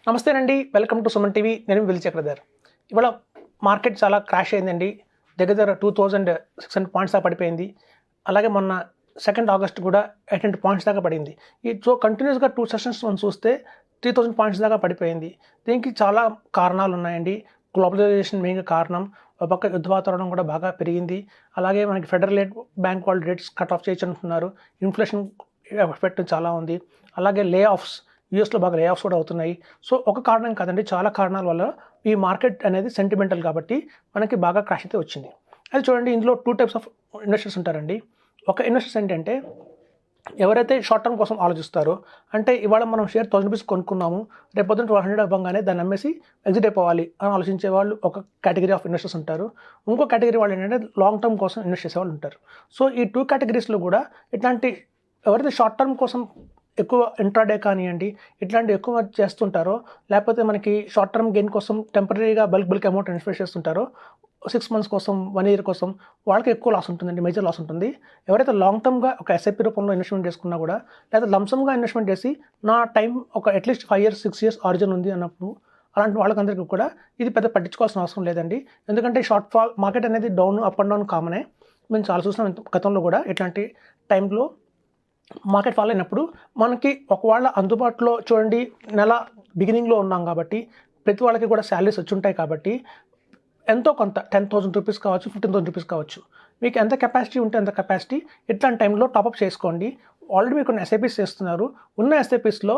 నమస్తే అండి, welcome to Suman TV. నేను విల్ చక్రధర్. ఇవాళ మార్కెట్ చాలా క్రాష్ అయిందండి. దగ్గర 2600 పాయింట్స్ దాకా పడిపోయింది. అలాగే మొన్న 2 ఆగస్ట్ కూడా 800 పాయింట్స్ దాకా పడింది. సో కంటిన్యూస్గా 2 సెషన్స్ మనం చూస్తే 3000 పాయింట్స్ దాకా పడిపోయింది. దీనికి చాలా కారణాలు ఉన్నాయండి. గ్లోబలైజేషన్ మెయిన్గా కారణం. ఒక పక్క యుద్ధ వాతావరణం కూడా బాగా పెరిగింది. అలాగే మనకి ఫెడరల్ బ్యాంక్ వాళ్ళు రేట్స్ కట్ ఆఫ్ చేయొచ్చు అంటున్నారు. ఇన్ఫ్లేషన్ ఎఫెక్ట్ చాలా ఉంది. అలాగే లే ఆఫ్స్, యూఎస్లో బాగా లే ఆఫ్స్ కూడా అవుతున్నాయి. సో ఒక కారణం కాదండి, చాలా కారణాల వల్ల ఈ మార్కెట్ అనేది సెంటిమెంటల్ కాబట్టి మనకి బాగా క్రాష్ అయితే వచ్చింది. అది చూడండి, ఇందులో 2 టైప్స్ ఆఫ్ ఇన్వెస్టర్స్ ఉంటారండి. ఒక ఇన్వెస్టర్స్ ఏంటంటే ఎవరైతే షార్ట్ టర్మ్ కోసం ఆలోచిస్తారో, అంటే ఇవాళ మనం షేర్ 1000 రూపీస్ కొనుక్కున్నాము, రేపు పొద్దున 1200 అవ్వగానే దాన్ని అమ్మేసి ఎగ్జిట్ అయిపోవాలి అని ఆలోచించే వాళ్ళు ఒక కేటగిరీ ఆఫ్ ఇన్వెస్టర్స్ ఉంటారు. ఇంకో కేటగిరీ వాళ్ళు ఏంటంటే లాంగ్ టర్మ్ కోసం ఇన్వెస్ట్ చేసే వాళ్ళు ఉంటారు. సో ఈ 2 కేటగిరీస్లో కూడా ఇట్లాంటి ఎవరైతే షార్ట్ టర్మ్ కోసం ఎక్కువ ఇంట్రాడే కానివ్వండి, ఇట్లాంటివి ఎక్కువ చేస్తుంటారో, లేకపోతే మనకి షార్ట్ టర్మ్ గెయిన్ కోసం టెంపరీగా బల్క్ అమౌంట్ ఇన్వెస్ట్ చేస్తుంటారో, 6 మంత్స్ కోసం, 1 ఇయర్ కోసం, వాళ్ళకి ఎక్కువ లాస్ ఉంటుందండి, మేజర్ లాస్ ఉంటుంది. ఎవరైతే లాంగ్ టర్మ్గా ఒక ఎస్ఐపి రూపంలో ఇన్వెస్ట్మెంట్ చేసుకున్నా కూడా, లేదా లంసమ్గా ఇన్వెస్ట్మెంట్ చేసి నా టైం ఒక అట్లీస్ట్ 5 ఇయర్స్ 6 ఇయర్స్ ఆరిజిన్ ఉంది అన్నప్పుడు, అలాంటి వాళ్ళకందరికీ కూడా ఇది పెద్ద పట్టించుకోవాల్సిన అవసరం లేదండి. ఎందుకంటే షార్ట్ ఫాల్ మార్కెట్ అనేది డౌన్ అప్ అండ్ డౌన్ కామనే. మేము చాలా చూసినాం గతంలో కూడా. ఇట్లాంటి టైంలో మార్కెట్ ఫాల్ అయినప్పుడు మనకి ఒకవేళ అందుబాటులో చూడండి, నెల బిగినింగ్లో ఉన్నాం కాబట్టి ప్రతి వాళ్ళకి కూడా శాలరీస్ వచ్చి ఉంటాయి కాబట్టి ఎంతో కొంత 10,000 రూపీస్ కావచ్చు, 15,000 రూపీస్ కావచ్చు, మీకు ఎంత కెపాసిటీ ఉంటే అంత కెపాసిటీ ఇట్లాంటి టైంలో టాపప్ చేసుకోండి. ఆల్రెడీ మీకు కొన్ని ఎస్ఐపీస్ చేస్తున్నారు. ఉన్న ఎస్ఐపీస్లో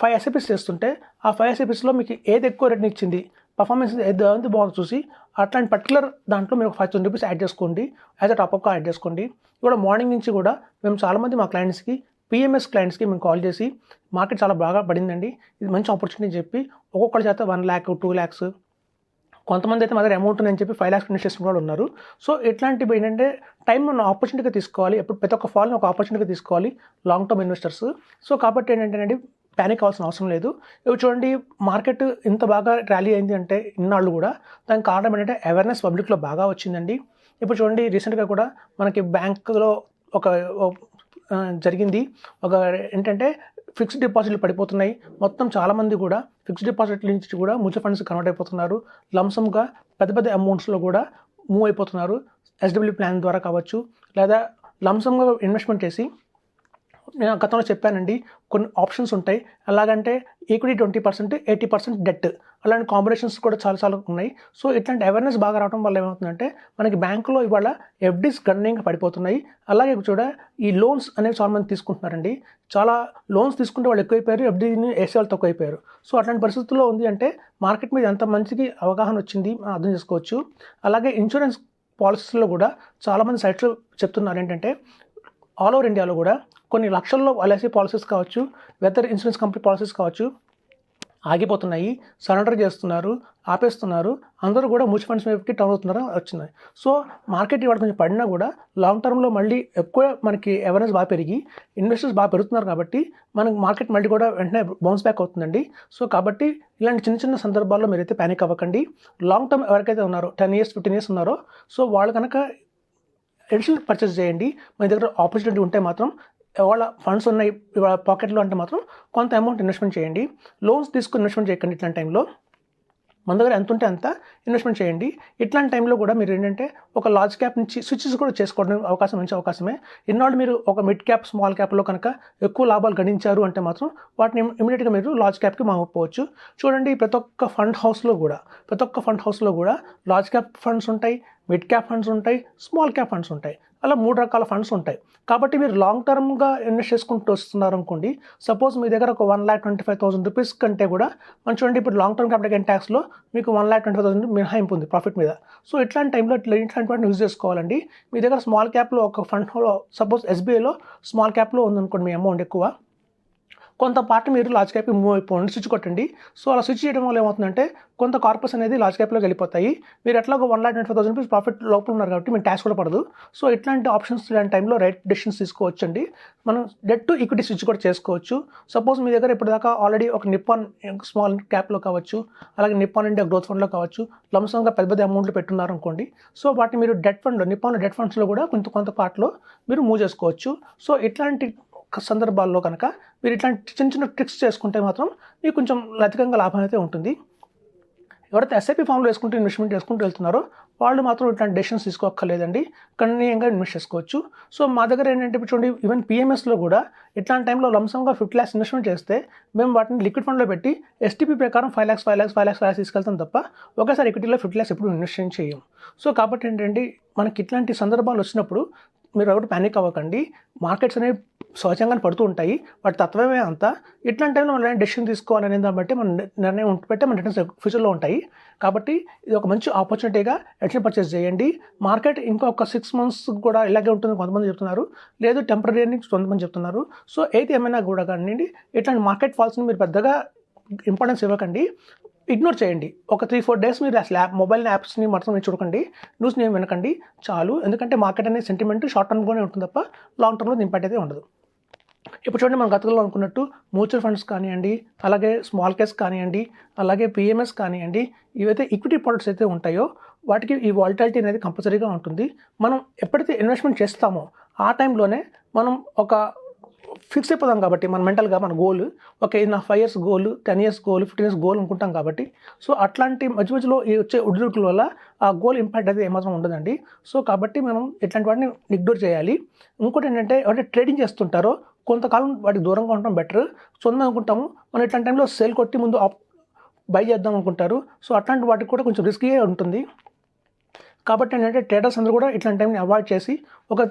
5 ఎస్ఐపీస్ చేస్తుంటే ఆ 5 ఎస్ఐపీస్లో మీకు ఏది ఎక్కువ రేట్ని ఇచ్చింది, పర్ఫార్మెన్స్ ఏది బాగుంది చూసి అట్లాంటి పర్టికులర్ దాంట్లో మీరు 5,000 రూపీస్ యాడ్ చేసుకోండి, యాజ్ అ టాపప్గా యాడ్ చేసుకోండి. కూడా మార్నింగ్ నుంచి కూడా మేము చాలామంది మా క్లయింట్స్కి, పిఎంఎస్ క్లయింట్స్కి మేము కాల్ చేసి మార్కెట్ చాలా బాగా పడిందండి, ఇది మంచి ఆపర్చునిటీ చెప్పి ఒక్కొక్కరి చేత 1 lakh 2 lakhs, కొంతమంది అయితే మా దగ్గర అమౌంట్ ఉందని చెప్పి 5 lakhs ఇన్వెస్ట్ చేసిన వాళ్ళు ఉన్నారు. సో ఇట్లాంటివి ఏంటంటే టైం మనం ఆపర్చునిటీగా తీసుకోవాలి. ఎప్పుడు ప్రతి ఒక్క ఫాల్ని ఒక ఆపర్చునిటీగా తీసుకోవాలి లాంగ్ టర్మ్ ఇన్వెస్టర్స్. సో కాబట్టి ఏంటంటే ప్యానిక్ అవ్వాల్సిన అవసరం లేదు. ఇవి చూడండి, మార్కెట్ ఇంత బాగా ర్యాలీ అయింది అంటే ఇన్నాళ్ళు కూడా దానికి కారణం ఏంటంటే అవేర్నెస్ పబ్లిక్లో బాగా వచ్చిందండి. ఇప్పుడు చూడండి, రీసెంట్గా కూడా మనకి బ్యాంకులో ఒక జరిగింది. ఒక ఏంటంటే ఫిక్స్డ్ డిపాజిట్లు పడిపోతున్నాయి. మొత్తం చాలామంది కూడా ఫిక్స్డ్ డిపాజిట్ల నుంచి కూడా మ్యూచువల్ ఫండ్స్ కన్వర్ట్ అయిపోతున్నారు. లంసమ్గా పెద్ద పెద్ద అమౌంట్స్లో కూడా మూవ్ అయిపోతున్నారు. ఎస్డబ్ల్యూ ప్లాన్ ద్వారా కావచ్చు, లేదా లంసమ్గా ఇన్వెస్ట్మెంట్ చేసి, నేను గతంలో చెప్పానండి, కొన్ని ఆప్షన్స్ ఉంటాయి. ఎలాగంటే ఈక్విటీ 20%, 80% డెట్, అలాంటి కాంబినేషన్స్ కూడా చాలా ఉన్నాయి. సో ఇట్లాంటి అవేర్నెస్ బాగా రావడం వల్ల ఏమవుతుందంటే మనకి బ్యాంకులో ఇవాళ ఎఫ్డీస్ గణనీయంగా పడిపోతున్నాయి. అలాగే చూడ ఈ లోన్స్ అనేవి చాలామంది తీసుకుంటున్నారండి. చాలా లోన్స్ తీసుకుంటే వాళ్ళు ఎక్కువైపోయారు, ఎఫ్డీని వేసే వాళ్ళు తక్కువ అయిపోయారు. సో అట్లాంటి పరిస్థితుల్లో ఉంది అంటే మార్కెట్ మీద ఎంత మంచికి అవగాహన వచ్చింది మనం అర్థం చేసుకోవచ్చు. అలాగే ఇన్సూరెన్స్ పాలసీస్లో కూడా చాలామంది సైట్స్లో చెప్తున్నారు ఏంటంటే ఆల్ ఓవర్ ఇండియాలో కూడా కొన్ని లక్షల్లో ఎల్ఐసి పాలసీస్ కావచ్చు, వెదర్ ఇన్సూరెన్స్ కంపెనీ పాలసీస్ కావచ్చు, ఆగిపోతున్నాయి, సరెండర్ చేస్తున్నారు, ఆపేస్తున్నారు. అందరూ కూడా మ్యూచువల్ ఫండ్స్ వైపుకి టర్న్ అవుతున్నారు వచ్చినాయి. సో మార్కెట్ ఇవాళ కొంచెం పడినా కూడా లాంగ్ టర్మ్లో మళ్ళీ ఎక్కువ మనకి అవేర్నెస్ బాగా పెరిగి ఇన్వెస్టర్స్ బాగా పెరుగుతున్నారు కాబట్టి మనకి మార్కెట్ మళ్ళీ కూడా వెంటనే బౌన్స్ బ్యాక్ అవుతుందండి. సో కాబట్టి ఇలాంటి చిన్న సందర్భాల్లో మీరైతే ప్యానిక్ అవ్వకండి. లాంగ్ టర్మ్ ఎవరికైతే ఉన్నారో 10 years 15 years ఉన్నారో, సో వాళ్ళు కనుక ఎడిషనల్ పర్చేస్ చేయండి. మన దగ్గర ఆపర్చునిటీ ఉంటే మాత్రం, ఇవాళ ఫండ్స్ ఉన్నాయి ఇవాళ పాకెట్లో అంటే మాత్రం కొంత అమౌంట్ ఇన్వెస్ట్మెంట్ చేయండి. లోన్స్ తీసుకుని ఇన్వెస్ట్మెంట్ చేయకండి. ఇట్లాంటి టైంలో మన దగ్గర ఎంత ఉంటే అంత ఇన్వెస్ట్మెంట్ చేయండి. ఇట్లాంటి టైంలో కూడా మీరు ఏంటంటే ఒక లార్జ్ క్యాప్ నుంచి స్విచ్చెస్ కూడా చేసుకోవడం అవకాశం, మంచి అవకాశమే. ఇన్నాళ్ళు మీరు ఒక మిడ్ క్యాప్, స్మాల్ క్యాప్లో కనుక ఎక్కువ లాభాలు గణించారు అంటే మాత్రం వాటిని ఇమీడియట్గా మీరు లార్జ్ క్యాప్కి మారిపోవచ్చు. చూడండి, ప్రతి ఒక్క ఫండ్ హౌస్లో కూడా లార్జ్ క్యాప్ ఫండ్స్ ఉంటాయి, మిడ్ క్యాప్ ఫండ్స్ ఉంటాయి, స్మాల్ క్యాప్ ఫండ్స్ ఉంటాయి. అలా 3 రకాల ఫండ్స్ ఉంటాయి. కాబట్టి మీరు లాంగ్ టర్మ్గా ఇన్వెస్ట్ చేసుకుంటూ వస్తున్నారు అనుకోండి, సపోజ్ మీ దగ్గర ఒక 1,25,000 రూపీస్ కంటే కూడా మనం చూడండి, ఇప్పుడు లాంగ్ టర్మ్ క్యాపిటల్ గెయిన్ ట్యాక్స్లో మీకు 1,25,000 మినహాయింపు ఉంది ప్రాఫిట్ మీద. సో ఇట్లాంటి టైంలో ఇట్లాంటి వాటిని యూజ్ చేసుకోవాలండి. మీ దగ్గర స్మాల్ క్యాప్లో ఒక ఫండ్లో, సపోజ్ ఎస్బీఐలో స్మాల్ క్యాప్లో ఉందనుకోండి, మీ అమౌంట్ ఎక్కువ, కొంత పార్ట్ మీరు లార్జ్ క్యాప్కి మూవ్ అయిపోండి, స్విచ్ కొట్టండి. సో అలా స్విచ్ చేయడం వల్ల ఏమవుతుందంటే కొంత కార్పస్ అనేది లార్జ్ క్యాప్లోకి వెళ్ళిపోతాయి. మీరు ఎట్లా ఒక 1,25,000 రూపీస్ ప్రాఫిట్ లోపల ఉన్నారు కాబట్టి మీకు ట్యాక్స్ కూడా పడదు. సో ఇట్లాంటి ఆప్షన్స్, ఇలాంటి టైంలో రైట్ డెసిషన్స్ తీసుకోవచ్చండి. మనం డెట్ టు ఈక్విటీ స్విచ్ కూడా చేసుకోవచ్చు. సపోజ్ మీ దగ్గర ఇప్పటిదాకా ఆల్రెడీ ఒక నిప్పాన్ స్మాల్ క్యాప్లో కావచ్చు, అలాగే నిప్పాన్ ఇండియా గ్రోత్ ఫండ్లో కావచ్చు, లంసంగా పెద్ద అమౌంట్లు పెట్టున్నారు అనుకోండి. సో వాటిని మీరు డెట్ ఫండ్లో, నిప్పాన్ డెట్ ఫండ్స్లో కూడా కొంత పార్ట్లో మీరు మూవ్ చేసుకోవచ్చు. సో ఇట్లాంటి సందర్భాల్లో కనుక మీరు ఇట్లాంటి చిన్న చిన్న ట్రిక్స్ చేసుకుంటే మాత్రం మీకు కొంచెం అధికంగా లాభం అయితే ఉంటుంది. ఎవరైతే ఎస్ఐపి ఫామ్లో వేసుకుంటూ ఇన్వెస్ట్మెంట్ చేసుకుంటూ వెళ్తున్నారో వాళ్ళు మాత్రం ఇట్లాంటి డెసిషన్స్ తీసుకోక్కర్లేదండి, గణనీయంగా ఇన్వెస్ట్ చేసుకోవచ్చు. సో మా దగ్గర ఏంటంటే ఇప్పుడు చూడండి, ఈవెన్ పిఎంఎస్లో కూడా ఇట్లాంటి టైంలో లంసంగా 50 lakhs ఇన్వెస్ట్మెంట్ చేస్తే మేము వాటిని లిక్విడ్ ఫండ్లో పెట్టి ఎస్టీపీ ప్రకారం 5 lakhs తీసుకెళ్తాం తప్ప ఒకేసారి ఈక్విటీలో 50 lakhs ఎప్పుడు ఇన్వెస్ట్ చేయం. సో కాబట్టి ఏంటంటే మనకి ఇట్లాంటి సందర్భాలు వచ్చినప్పుడు మీరు ఎవరు ప్యానిక్ అవ్వకండి. మార్కెట్స్ అనేవి సహజంగానే పడుతూ ఉంటాయి, వాటి తత్వమే అంతా. ఇట్లాంటి టైంలో మనం డెసిషన్ తీసుకోవాలనే దాన్ని బట్టి మన నిర్ణయం ఉంటే మన రిటర్న్స్ ఫ్యూచర్లో ఉంటాయి. కాబట్టి ఇది ఒక మంచి ఆపర్చునిటీగా ఎడ్షన్ పర్చేస్ చేయండి. మార్కెట్ ఇంకొక 6 months కూడా ఇలాగే ఉంటుంది కొంతమంది చెప్తున్నారు, లేదు టెంపరీ అని కొంతమంది చెప్తున్నారు. సో ఏది ఏమైనా కూడా కానీ ఇట్లాంటి మార్కెట్ ఫాల్స్ని మీరు పెద్దగా ఇంపార్టెన్స్ ఇవ్వకండి, ఇగ్నోర్ చేయండి. ఒక 3-4 days మీరు అసలు మొబైల్ యాప్స్ని మాత్రం మీరు చూడకండి, న్యూస్ని ఏమి వినకండి చాలు. ఎందుకంటే మార్కెట్ అనే సెంటిమెంట్ షార్ట్ టర్మ్గానే ఉంటుంది తప్ప లాంగ్ టర్మ్లో ఇంపాక్ట్ అయితే ఉండదు. ఇప్పుడు చూడండి, మనం గతంలో అనుకున్నట్టు మ్యూచువల్ ఫండ్స్ కానివ్వండి, అలాగే స్మాల్ క్యాప్స్ కానివ్వండి, అలాగే పిఎంఎస్ కానివ్వండి, ఇవైతే ఈక్విటీ ప్రొడక్ట్స్ అయితే ఉంటాయో వాటికి ఈ వాలటాలిటీ అనేది కంపల్సరీగా ఉంటుంది. మనం ఎప్పుడైతే ఇన్వెస్ట్మెంట్ చేస్తామో ఆ టైంలోనే మనం ఒక ఫిక్స్ అయిపోతాం కాబట్టి మన మెంటల్గా మన గోల్, ఓకే ఇది నా 5 years goal, 10 years goal, 15 years goal అనుకుంటాం కాబట్టి. సో అట్లాంటి మధ్య మధ్యలో ఈ వచ్చే ఉడుదుడుకుల వల్ల ఆ గోల్ ఇంపాక్ట్ అయితే ఏమాత్రం ఉండదండి. సో కాబట్టి మనం ఇట్లాంటి వాటిని ఇగ్నోర్ చేయాలి. ఇంకోటి ఏంటంటే ఎవరైతే ట్రేడింగ్ చేస్తుంటారో కొంతకాలం వాటికి దూరంగా ఉండటం బెటర్. సొంతం అనుకుంటాము మనం ఇట్లాంటి టైంలో సేల్ కొట్టి ముందు బై చేద్దాం అనుకుంటారు. సో అట్లాంటి వాటికి కూడా కొంచెం రిస్కీగా ఉంటుంది. కాబట్టి ఏంటంటే ట్రేడర్స్ అందరూ కూడా ఇట్లాంటి టైంని అవాయిడ్ చేసి ఒక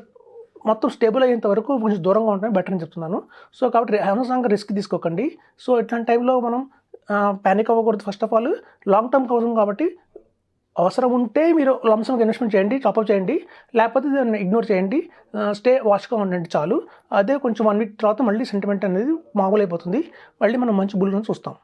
మొత్తం స్టేబుల్ అయ్యేంత వరకు కొంచెం దూరంగా ఉండడం బెటర్ అని చెప్తున్నాను. సో కాబట్టి అనవసరంగా రిస్క్ తీసుకోకండి. సో ఇట్లాంటి టైంలో మనం ప్యానిక్ అవ్వకూడదు. First of all long term కోసం కాబట్టి అవసరం ఉంటే మీరు లంసంగా ఇన్వెస్ట్మెంట్ చేయండి, టాప్అప్ చేయండి, లేకపోతే దాన్ని ఇగ్నోర్ చేయండి, స్టే వాచ్గా ఉండండి చాలు. అదే కొంచెం 1 week తర్వాత మళ్ళీ సెంటిమెంట్ అనేది మామూలు అయిపోతుంది, మళ్ళీ మనం మంచి బుల్ రన్ చూస్తాం.